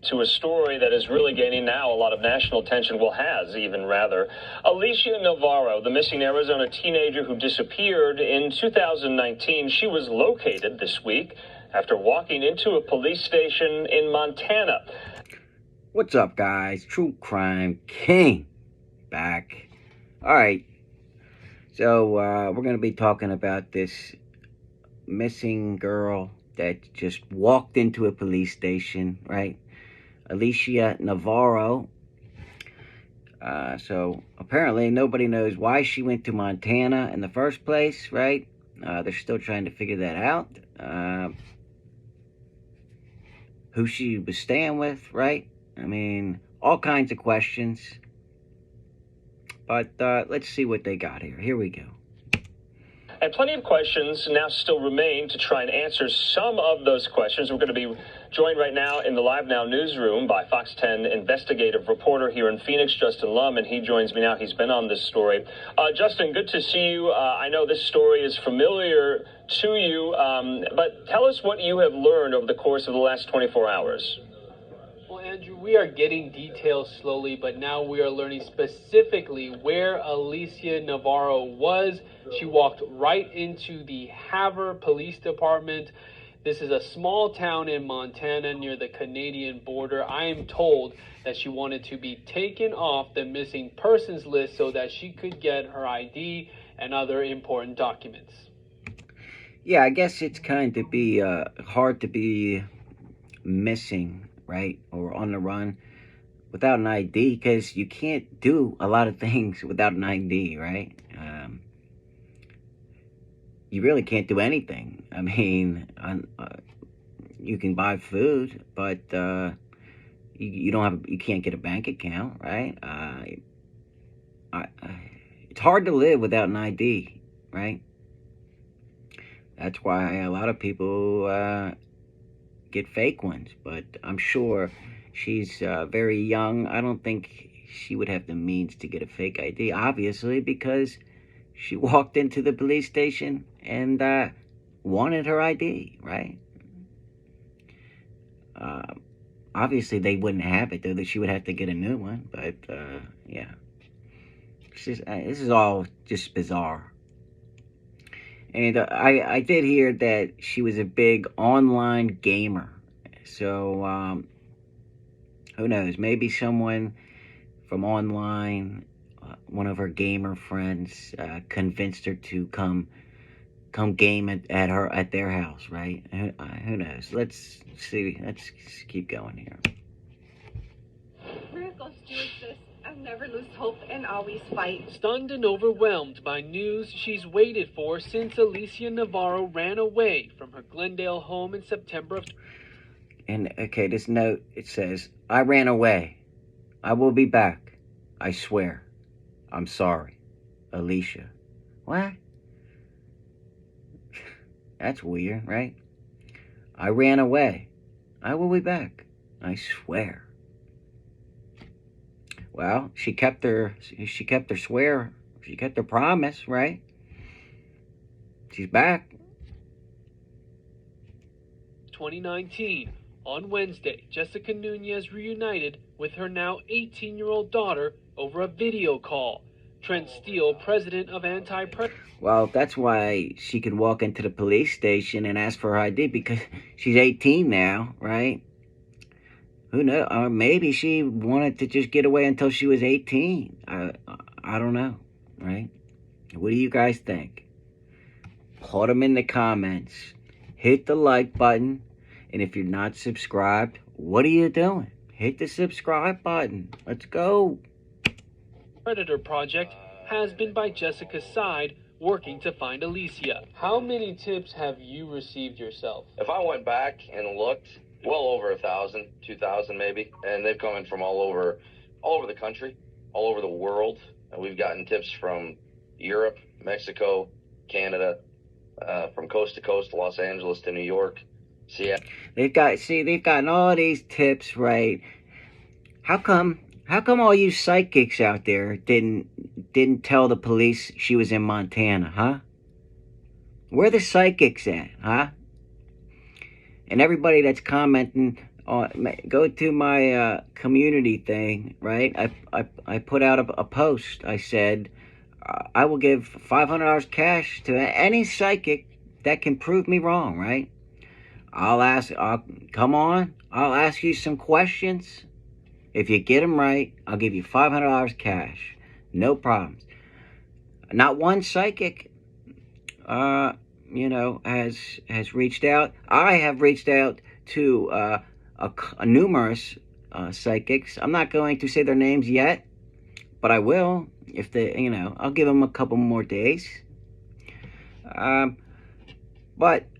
to a story that is really gaining now a lot of national attention, well, has even rather. Alicia Navarro, the missing Arizona teenager who disappeared in 2019, she was located this week after walking into a police station in Montana. What's up, guys? True Crime King back. All right, so we're going to be talking about this missing girl that just walked into a police station, right? Alicia Navarro. So apparently nobody knows why she went to Montana in the first place, right? They're still trying to figure that out. Who she was staying with, right? I mean, all kinds of questions. But let's see what they got here. Here we go. And plenty of questions now still remain to try and answer some of those questions. We're going to be joined right now in the Live Now newsroom by Fox 10 investigative reporter here in Phoenix, Justin Lum, and he joins me now. He's been on this story. Justin, good to see you. I know this story is familiar to you, but tell us what you have learned over the course of the last 24 hours. Well, Andrew, we are getting details slowly, but now we are learning specifically where Alicia Navarro was. She walked right into the Havre Police Department. This is a small town in Montana near the Canadian border. I am told that she wanted to be taken off the missing persons list so that she could get her ID and other important documents. Yeah, I guess it's kind of be hard to be missing, right, or on the run without an ID, because you can't do a lot of things without an ID, right? You really can't do anything. I mean, you can buy food, but you don't have, you can't get a bank account, right? It's hard to live without an ID, right? That's why a lot of people get fake ones, but I'm sure she's very young. I don't think she would have the means to get a fake ID, obviously, because she walked into the police station and wanted her ID, right? Obviously, they wouldn't have it, though, that she would have to get a new one, but yeah. This is all just bizarre. And I did hear that she was a big online gamer. So, who knows? Maybe someone from online, one of her gamer friends, convinced her to come game at their house, right? Who knows? Let's see. Let's keep going here. Miracles do exist, and never lose hope and always fight. Stunned and overwhelmed by news she's waited for since Alicia Navarro ran away from her Glendale home in September of... And, okay, this note, it says, I ran away. I will be back. I swear. I'm sorry. Alicia. What? That's weird, right? I ran away. I will be back. I swear. Well, she kept her swear. She kept her promise, right? She's back. 2019. On Wednesday, Jessica Nunez reunited with her now 18-year-old daughter over a video call. Trent Steele, president of Well, that's why she can walk into the police station and ask for her ID, because she's 18 now, right? Who knows? Or maybe she wanted to just get away until she was 18. I don't know, right? What do you guys think? Put them in the comments. Hit the like button. And if you're not subscribed, what are you doing? Hit the subscribe button. Let's go. Predator Project has been by Jessica's side, working to find Alicia. How many tips have you received yourself? If I went back and looked, well over 1,000, 2,000 maybe, and they've come in from all over the country, all over the world. And we've gotten tips from Europe, Mexico, Canada, from coast to coast, Los Angeles to New York, Seattle. They've gotten all these tips, right? How come all you psychics out there didn't tell the police she was in Montana, huh? Where the psychics at, huh? And everybody that's commenting, go to my community thing, right? I put out a post. I said, I will give $500 cash to any psychic that can prove me wrong, right? I'll ask you some questions. If you get them right, I'll give you $500 cash. No problems. Not one psychic, has reached out. I have reached out to numerous psychics. I'm not going to say their names yet, but I will if I'll give them a couple more days. But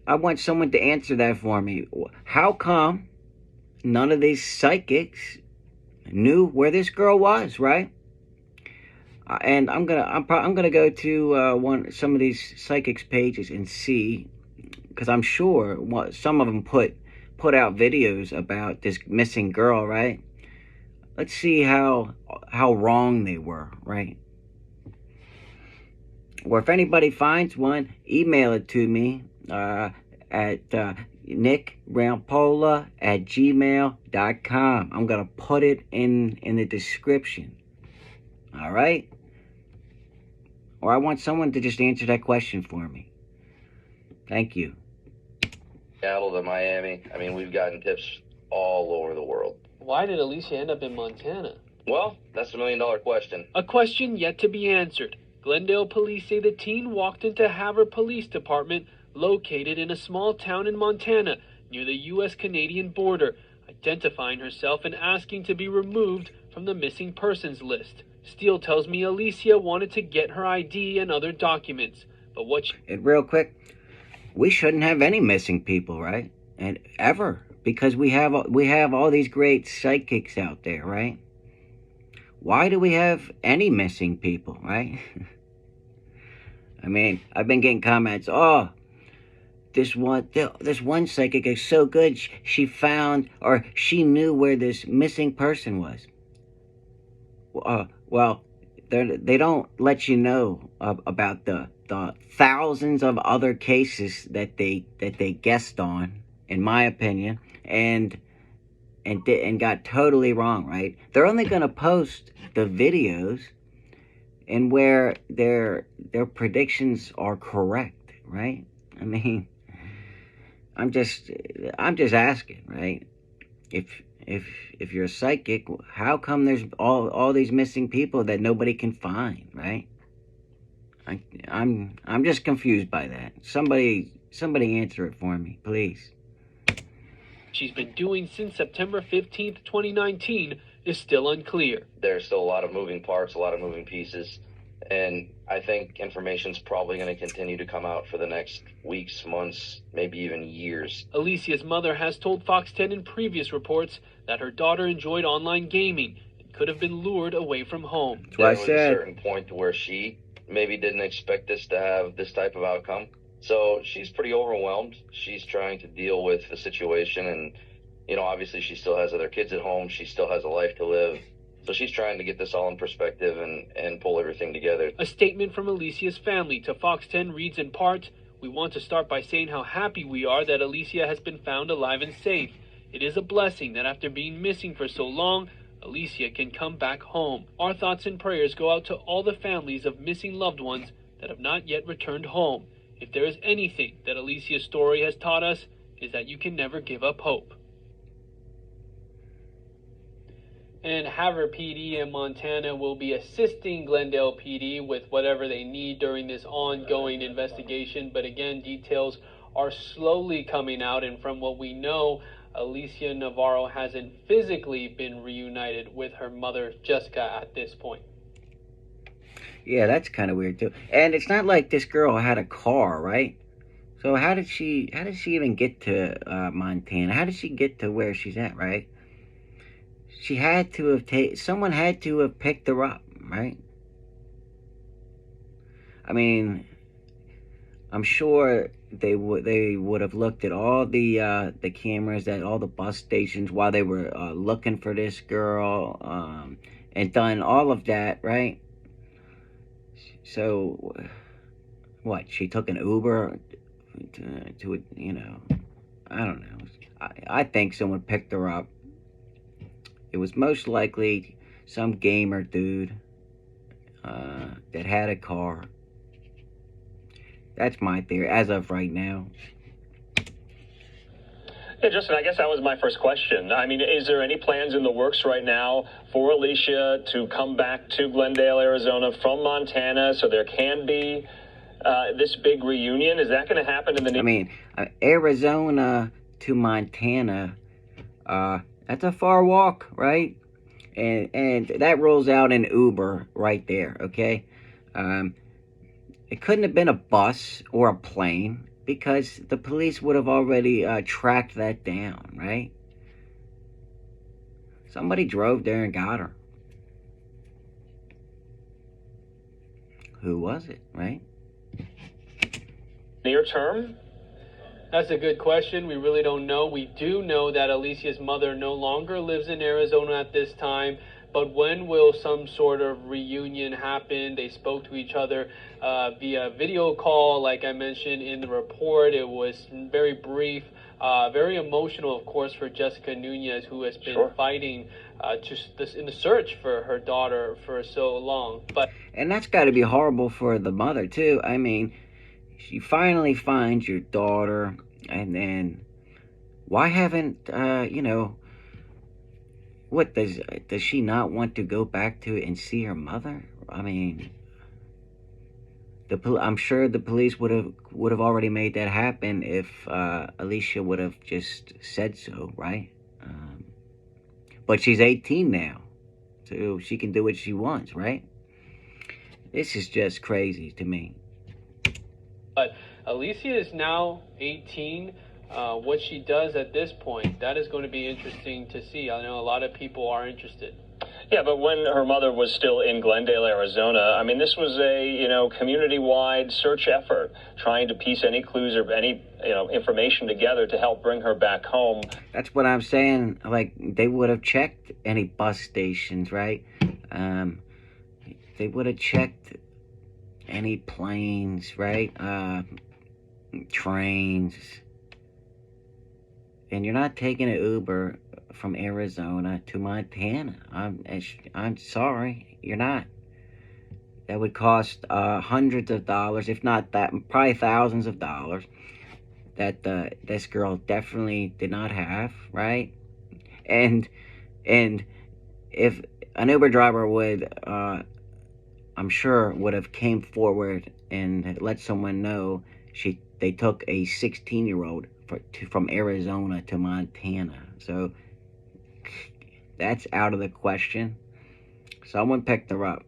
I want someone to answer that for me. How come none of these psychics knew where this girl was, right? And I'm gonna go to some of these psychics pages and see, because I'm sure some of them put out videos about this missing girl, right? Let's see how wrong they were, right? Or if anybody finds one, email it to me at nickrampola@gmail.com. I'm gonna put it in the description. All right? Or I want someone to just answer that question for me. Thank you. Seattle to Miami. I mean, we've gotten tips all over the world. Why did Alicia end up in Montana? Well, that's $1 million question. A question yet to be answered. Glendale police say the teen walked into Havre Police Department, located in a small town in Montana near the U.S.-Canadian border, identifying herself and asking to be removed from the missing persons list. Steele tells me Alicia wanted to get her ID and other documents, but And real quick, we shouldn't have any missing people, right? And ever, because we have all these great psychics out there, right? Why do we have any missing people, right? I mean, I've been getting comments. Oh, this one psychic is so good. She found, or she knew where this missing person was. Well, they don't let you know about the thousands of other cases that they guessed on, in my opinion, and got totally wrong, right? They're only going to post the videos and where their predictions are correct, right? I mean, I'm just asking, right? If you're a psychic, how come there's all these missing people that nobody can find, right? I'm just confused by that. Somebody answer it for me, please. She's been doing since September 15th, 2019 is still unclear. There's still a lot of moving parts, a lot of moving pieces, and I think information's probably going to continue to come out for the next weeks, months, maybe even years. Alicia's mother has told Fox 10 in previous reports that her daughter enjoyed online gaming and could have been lured away from home. There was a certain point to where she maybe didn't expect this to have this type of outcome. So she's pretty overwhelmed. She's trying to deal with the situation, and, obviously she still has other kids at home. She still has a life to live. So she's trying to get this all in perspective and pull everything together. A statement from Alicia's family to Fox 10 reads in part, "We want to start by saying how happy we are that Alicia has been found alive and safe. It is a blessing that after being missing for so long, Alicia can come back home. Our thoughts and prayers go out to all the families of missing loved ones that have not yet returned home. If there is anything that Alicia's story has taught us, is that you can never give up hope." And Havre PD in Montana will be assisting Glendale PD with whatever they need during this ongoing investigation. But again, details are slowly coming out, and from what we know, Alicia Navarro hasn't physically been reunited with her mother, Jessica, at this point. Yeah, that's kind of weird too. And it's not like this girl had a car, right? So how did she even get to Montana? How did she get to where she's at, right? She had to have someone had to have picked her up, right? I mean, I'm sure they would have looked at all the cameras at all the bus stations while they were looking for this girl, and done all of that, right? So, what? She took an Uber to I don't know. I think someone picked her up. It was most likely some gamer dude that had a car. That's my theory as of right now. Yeah, Justin, I guess that was my first question. I mean, is there any plans in the works right now for Alicia to come back to Glendale, Arizona from Montana so there can be this big reunion? Is that going to happen in the near? I mean, Arizona to Montana, that's a far walk, right? And that rolls out an Uber right there, okay? It couldn't have been a bus or a plane because the police would have already tracked that down, right? Somebody drove there and got her. Who was it, right? Near term? That's a good question. We really don't know. We do know that Alicia's mother no longer lives in Arizona at this time. But when will some sort of reunion happen? They spoke to each other via video call, like I mentioned in the report. It was very brief, very emotional, of course, for Jessica Nunez, who has been fighting in the search for her daughter for so long. And that's got to be horrible for the mother, too. I mean, you finally find your daughter, and then why haven't, what, does she not want to go back to and see her mother? I mean, I'm sure the police would have already made that happen if Alicia would have just said so, right? But she's 18 now, so she can do what she wants, right? This is just crazy to me. But Alicia is now 18. What she does at this point, that is going to be interesting to see. I know a lot of people are interested. Yeah, but when her mother was still in Glendale, Arizona, I mean, this was a, community-wide search effort trying to piece any clues or any, information together to help bring her back home. That's what I'm saying. Like, they would have checked any bus stations, right? They would have checked any planes, right? Trains. And you're not taking an Uber from Arizona to Montana. I'm sorry, you're not. That would cost hundreds of dollars, if not that, probably thousands of dollars. That this girl definitely did not have, right? And if an Uber driver would, I'm sure, would have came forward and let someone know they took a 16-year-old from Arizona to Montana. So that's out of the question. Someone picked her up.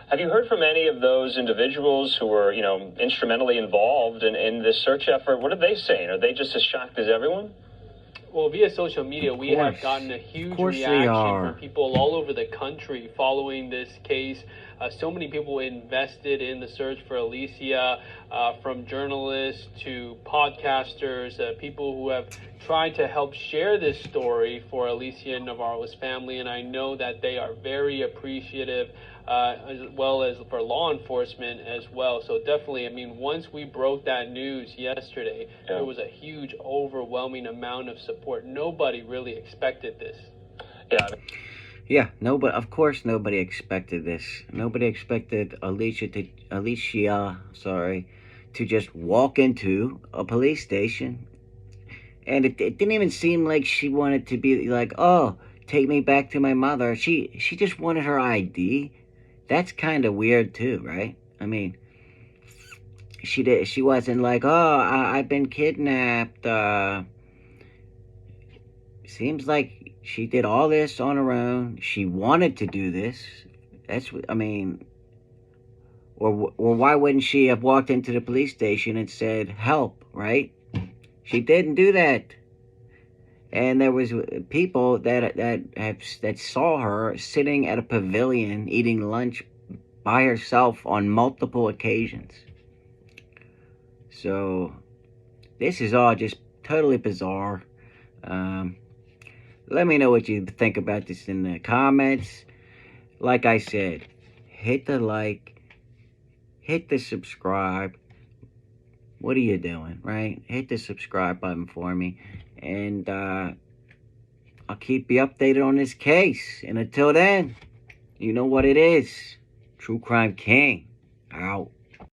Have you heard from any of those individuals who were, instrumentally involved in this search effort? What are they saying? Are they just as shocked as everyone? Well, via social media, we have gotten a huge reaction from people all over the country following this case. So many people invested in the search for Alicia, from journalists to podcasters, people who have tried to help share this story for Alicia and Navarro's family. And I know that they are very appreciative, as well as for law enforcement as well. So definitely, I mean, once we broke that news yesterday, there was a huge, overwhelming amount of support. Nobody really expected this. Yeah, of course nobody expected this. Nobody expected Alicia to just walk into a police station. And it didn't even seem like she wanted to be like, oh, take me back to my mother. She just wanted her ID. That's kind of weird too, right? I mean, she wasn't like, oh, I've been kidnapped. Seems like she did all this on her own. She wanted to do this. Or why wouldn't she have walked into the police station and said, help, right? She didn't do that. And there was people that saw her sitting at a pavilion eating lunch by herself on multiple occasions. So this is all just totally bizarre. Let me know what you think about this in the comments. Like I said, hit the like, hit the subscribe. What are you doing, right? Hit the subscribe button for me. And I'll keep you updated on this case. And until then, you know what it is. True Crime King. Out.